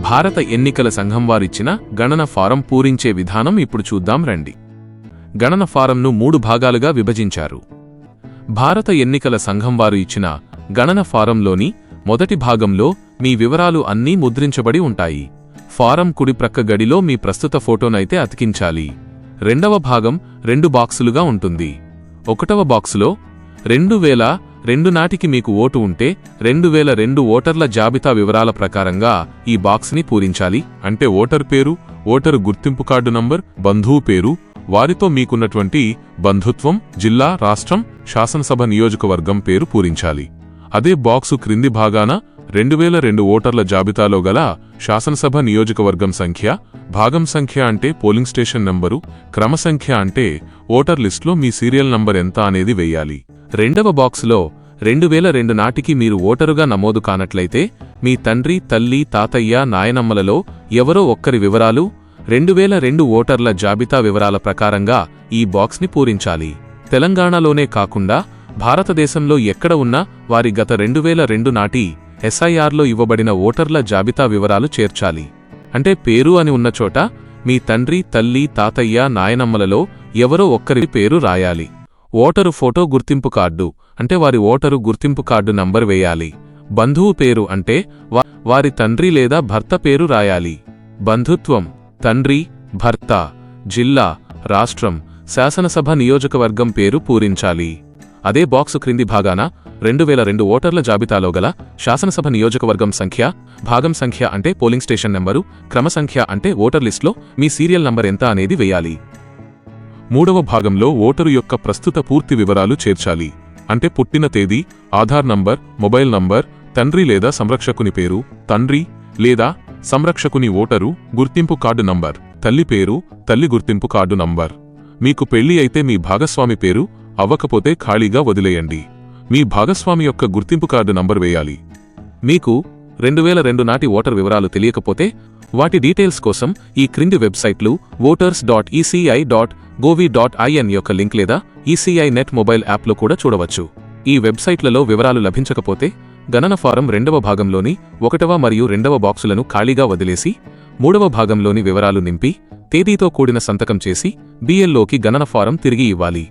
భారత ఎన్నికల సంఘం వారిచ్చిన గణన ఫారం పూరించే విధానం ఇప్పుడు చూద్దాం రండి. గణన ఫారంను 3 భాగాలుగా విభజించారు. భారత ఎన్నికల సంఘం వారు ఇచ్చిన గణన ఫారంలోని మొదటి భాగంలో మీ వివరాలు అన్నీ ముద్రించబడి ఉంటాయి. ఫారం కుడి ప్రక్క గడిలో మీ ప్రస్తుత ఫోటోనైతే అతికించాలి. రెండవ భాగం 2 బాక్సులుగా ఉంటుంది. 1వ బాక్సులో 2002 నాటికి మీకు ఓటు ఉంటే 2002 ఓటర్ల జాబితా వివరాల ప్రకారంగా ఈ బాక్స్ని పూరించాలి. అంటే ఓటర్ పేరు, ఓటరు గుర్తింపు కార్డు నంబర్, బంధువు పేరు, వారితో మీకున్నటువంటి బంధుత్వం, జిల్లా, రాష్ట్రం, శాసనసభ నియోజకవర్గం పేరు పూరించాలి. అదే బాక్సు క్రింది భాగాన 2002 ఓటర్ల జాబితాలో గల శాసనసభ నియోజకవర్గం సంఖ్య, భాగం సంఖ్య అంటే పోలింగ్ స్టేషన్ నంబరు, క్రమ సంఖ్య అంటే ఓటర్ లిస్టులో మీ సీరియల్ నంబర్ ఎంత అనేది వెయ్యాలి. రెండవ బాక్సులో 2002 నాటికి మీరు ఓటరుగా నమోదు కానట్లయితే మీ తండ్రి, తల్లి, తాతయ్య, నాయనమ్మలలో ఎవరో ఒక్కరి వివరాలు 2002 ఓటర్ల జాబితా వివరాల ప్రకారంగా ఈ బాక్స్ని పూరించాలి. తెలంగాణలోనే కాకుండా భారతదేశంలో ఎక్కడ ఉన్నా వారి గత 2002 నాటి ఎస్ఐఆర్లో ఇవ్వబడిన ఓటర్ల జాబితా వివరాలు చేర్చాలి. అంటే పేరు అని ఉన్న చోట మీ తండ్రి, తల్లి, తాతయ్య, నాయనమ్మలలో ఎవరో ఒక్కరి పేరు రాయాలి. ఓటరు ఫోటో గుర్తింపు కార్డు అంటే వారి ఓటరు గుర్తింపు కార్డు నంబర్ వేయాలి. బంధువు పేరు అంటే వారి తండ్రి లేదా భర్త పేరు రాయాలి. బంధుత్వం తండ్రి, భర్త, జిల్లా, రాష్ట్రం, శాసనసభ నియోజకవర్గం పేరు పూరించాలి. అదే బాక్సు క్రింది భాగాన 2002 ఓటర్ల జాబితాలో గల శాసనసభ నియోజకవర్గం సంఖ్య, భాగం సంఖ్య అంటే పోలింగ్ స్టేషన్ నెంబరు, క్రమ సంఖ్య అంటే ఓటర్ లిస్టులో మీ సీరియల్ నంబర్ ఎంత అనేది వెయ్యాలి. 3వ భాగంలో ఓటరు యొక్క ప్రస్తుత పూర్తి వివరాలు చేర్చాలి. అంటే పుట్టిన తేదీ, ఆధార్ నంబర్, మొబైల్ నంబర్, తండ్రి లేదా సంరక్షకుని పేరు, తండ్రి లేదా సంరక్షకుని ఓటరు గుర్తింపు కార్డు నంబర్, తల్లి పేరు, తల్లి గుర్తింపు కార్డు నంబర్. మీకు పెళ్లి అయితే మీ భాగస్వామి పేరు, అవ్వకపోతే ఖాళీగా వదిలేయండి. మీ భాగస్వామి యొక్క గుర్తింపు కార్డు నంబర్ వేయాలి. మీకు 2002 నాటి ఓటర్ వివరాలు తెలియకపోతే వాటి డీటెయిల్స్ కోసం ఈ క్రింది వెబ్సైట్లు voters.eci.gov.in యొక్క లింక్ లేదా ఈసీఐ నెట్ మొబైల్ యాప్లో కూడా చూడవచ్చు. ఈ వెబ్సైట్లలో వివరాలు లభించకపోతే గణన ఫారం 2వ భాగంలోని 1వ మరియు 2వ బాక్సులను ఖాళీగా వదిలేసి 3వ భాగంలోని వివరాలు నింపి తేదీతో కూడిన సంతకం చేసి BLOకి గణన ఫారం తిరిగి ఇవ్వాలి.